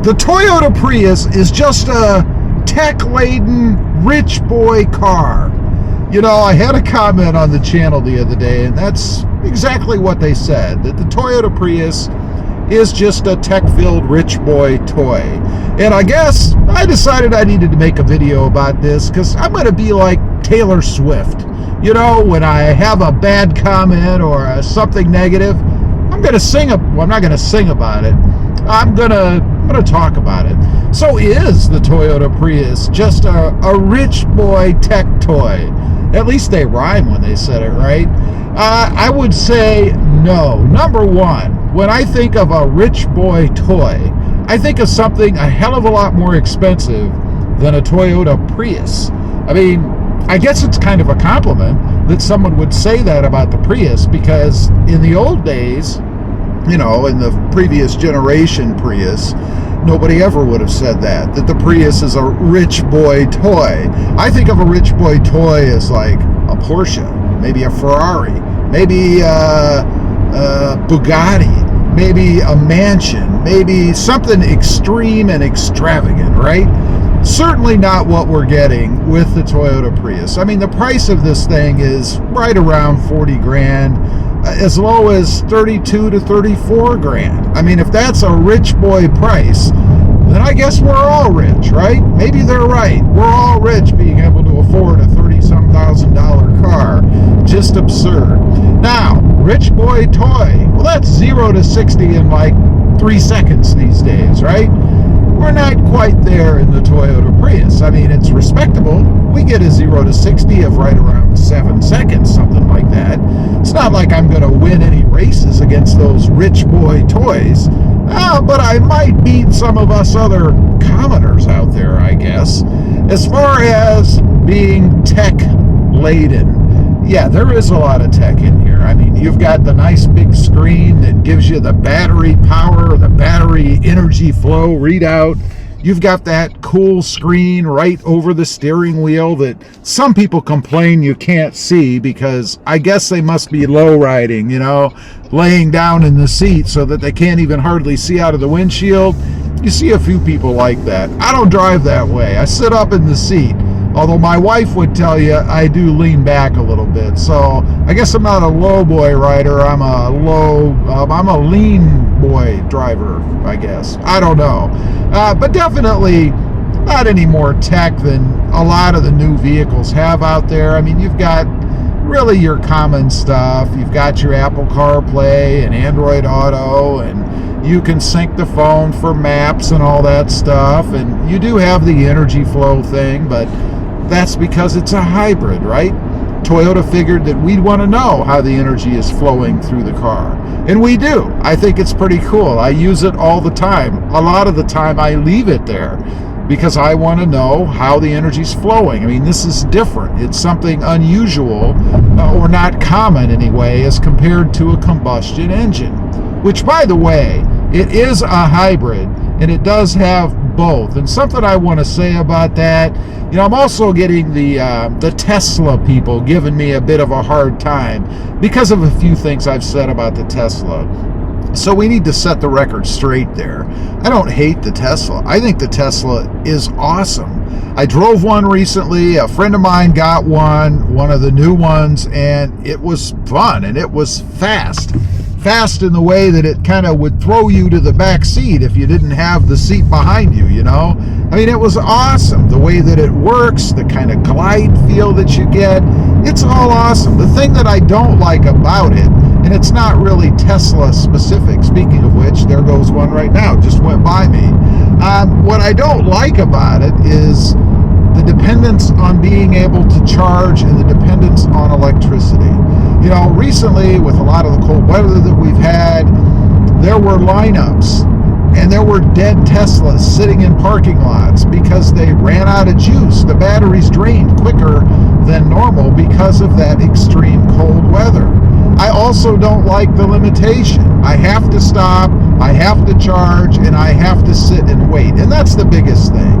The Toyota Prius is just a tech-laden, rich boy car. You know, I had a comment on the channel the other day, and that's exactly what they said, that the Toyota Prius is just a tech-filled rich boy toy. And I guess I decided I needed to make a video about this because I'm going to be like Taylor Swift. You know, when I have a bad comment or something negative, I'm going to sing. Well, I'm not going to sing about it. I'm going to talk about it. So is the Toyota Prius just a rich boy tech toy? At least they rhyme when they said it, right? I would say no. Number one, when I think of a rich boy toy, I think of something a hell of a lot more expensive than a Toyota Prius. I mean, I guess it's kind of a compliment that someone would say that about the Prius, because in the old days, you know, in the previous generation Prius, nobody ever would have said that the Prius is a rich boy toy. I think of a rich boy toy as like a Porsche, maybe a Ferrari, maybe a Bugatti, maybe a mansion, maybe something extreme and extravagant, right? Certainly not what we're getting with the Toyota Prius. I mean, the price of this thing is right around 40 grand, as low as 32 to 34 grand. I mean, if that's a rich boy price, then I guess we're all rich, right? Maybe they're right. We're all rich being able to afford a $30,000 car. Just absurd. Now, rich boy toy. Well, that's 0 to 60 in like 3 seconds these days, right? We're not quite there in the Toyota Prius. I mean, it's respectable. We get a 0 to 60 of right around 7 seconds, something like that. It's not like I'm going to win any races against those rich boy toys, but I might beat some of us other commoners out there, I guess. As far as being tech-laden, yeah, there is a lot of tech in here. I mean, you've got the nice big screen that gives you the battery power, the battery energy flow readout. You've got that cool screen right over the steering wheel that some people complain you can't see because I guess they must be low riding, you know, laying down in the seat so that they can't even hardly see out of the windshield. You see a few people like that. I don't drive that way. I sit up in the seat. Although my wife would tell you I do lean back a little bit. So I guess I'm not a low boy rider. I'm a lean boy driver, I guess. I don't know. But definitely not any more tech than a lot of the new vehicles have out there. I mean, you've got really your common stuff. You've got your Apple CarPlay and Android Auto, and you can sync the phone for maps and all that stuff. And you do have the energy flow thing, but that's because it's a hybrid, right? Toyota figured that we'd want to know how the energy is flowing through the car. And we do. I think it's pretty cool. I use it all the time. A lot of the time I leave it there because I want to know how the energy's flowing. I mean, this is different. It's something unusual or not common anyway as compared to a combustion engine, which, by the way, it is a hybrid and it does have both. And something I want to say about that, you know, I'm also getting the Tesla people giving me a bit of a hard time because of a few things I've said about the Tesla. So we need to set the record straight there. I don't hate the Tesla. I think the Tesla is awesome. I drove one recently. A friend of mine got one of the new ones, and it was fun and it was fast. Fast in the way that it kind of would throw you to the back seat if you didn't have the seat behind you, you know? I mean, it was awesome. The way that it works, the kind of glide feel that you get, it's all awesome. The thing that I don't like about it, and it's not really Tesla specific, speaking of which, there goes one right now, just went by me. What I don't like about it is the dependence on being able to charge and the dependence on electricity. You know, recently with a lot of the cold weather that we've had, there were lineups and there were dead Teslas sitting in parking lots because they ran out of juice. The batteries drained quicker than normal because of that extreme cold weather. I also don't like the limitation. I have to stop, I have to charge, and I have to sit and wait. And that's the biggest thing.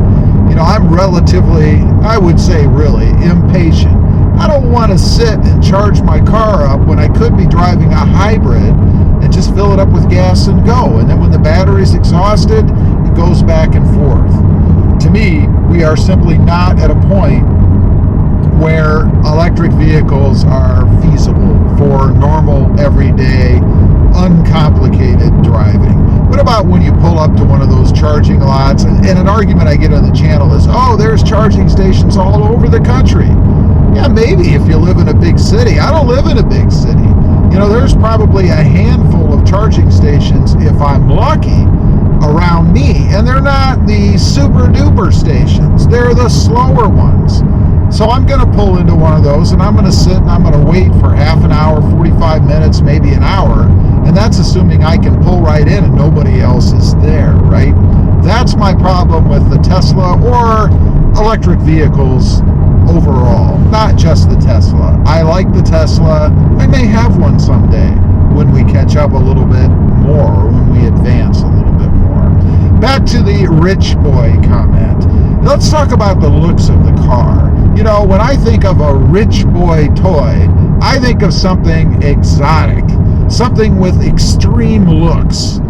You know, I'm relatively, I would say really, impatient. I don't want to sit and charge my car up when I could be driving a hybrid and just fill it up with gas and go. And then when the battery's exhausted, goes back and forth. To me, we are simply not at a point where electric vehicles are feasible for normal, everyday, uncomplicated driving. What about when you pull up to one of those charging lots? And an argument I get on the channel is, oh, there's charging stations all over the country. Yeah, maybe if you live in a big city. I don't live in a big city. You know, there's probably a handful of charging stations, if I'm lucky, around me. And they're not the super duper stations. They're the slower ones. So I'm going to pull into one of those, and I'm going to sit and I'm going to wait for half an hour, 45 minutes, maybe an hour. And that's assuming I can pull right in and nobody else is there, right? That's my problem with the Tesla or electric vehicles overall, not just the Tesla. I like the Tesla. I may have one someday when we catch up a little bit more, or when we advance a little bit more. Back to the rich boy comment. Let's talk about the looks of the car. You know, when I think of a rich boy toy, I think of something exotic, something with extreme looks.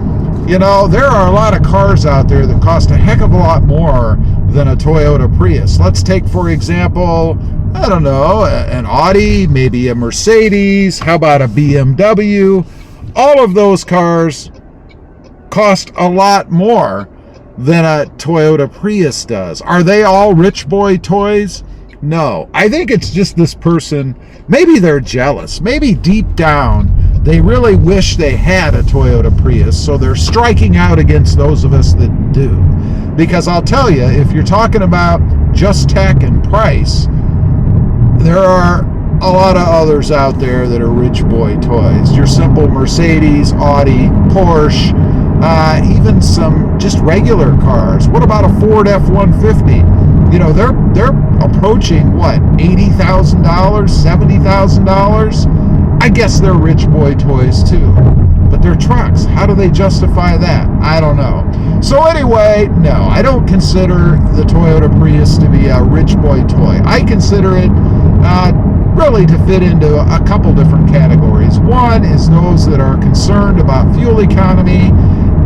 You know, there are a lot of cars out there that cost a heck of a lot more than a Toyota Prius. Let's take, for example, I don't know, an Audi, maybe a Mercedes, how about a BMW? All of those cars cost a lot more than a Toyota Prius does. Are they all rich boy toys? No. I think it's just this person, maybe they're jealous. Maybe deep down, they really wish they had a Toyota Prius, so they're striking out against those of us that do. Because I'll tell you, if you're talking about just tech and price, there are a lot of others out there that are rich boy toys. Your simple Mercedes, Audi, Porsche, even some just regular cars. What about a Ford F-150? You know, they're approaching, what, $80,000, $70,000? I guess they're rich boy toys too. But they're trucks. How do they justify that? I don't know. So anyway, no, I don't consider the Toyota Prius to be a rich boy toy. I consider it really to fit into a couple different categories. One is those that are concerned about fuel economy,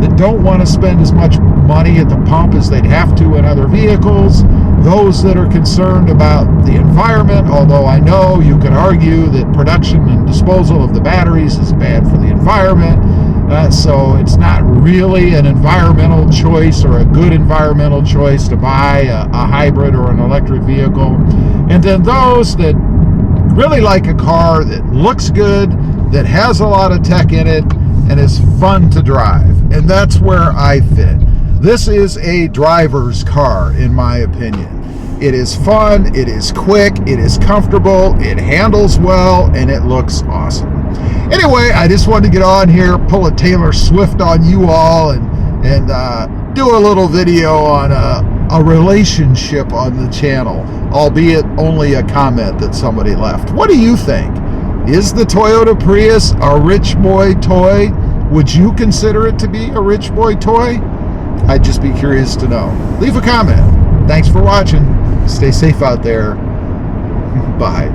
that don't want to spend as much money at the pump as they'd have to in other vehicles. Those that are concerned about the environment, although I know you could argue that production and disposal of the batteries is bad for the environment, so it's not really an environmental choice or a good environmental choice to buy a hybrid or an electric vehicle. And then those that really like a car that looks good, that has a lot of tech in it, and is fun to drive. And that's where I fit. This is a driver's car, in my opinion. It is fun, it is quick, it is comfortable, it handles well, and it looks awesome. Anyway, I just wanted to get on here, pull a Taylor Swift on you all, and do a little video on a relationship on the channel, albeit only a comment that somebody left. What do you think? Is the Toyota Prius a rich boy toy? Would you consider it to be a rich boy toy? I'd just be curious to know. Leave a comment. Thanks for watching. Stay safe out there. Bye.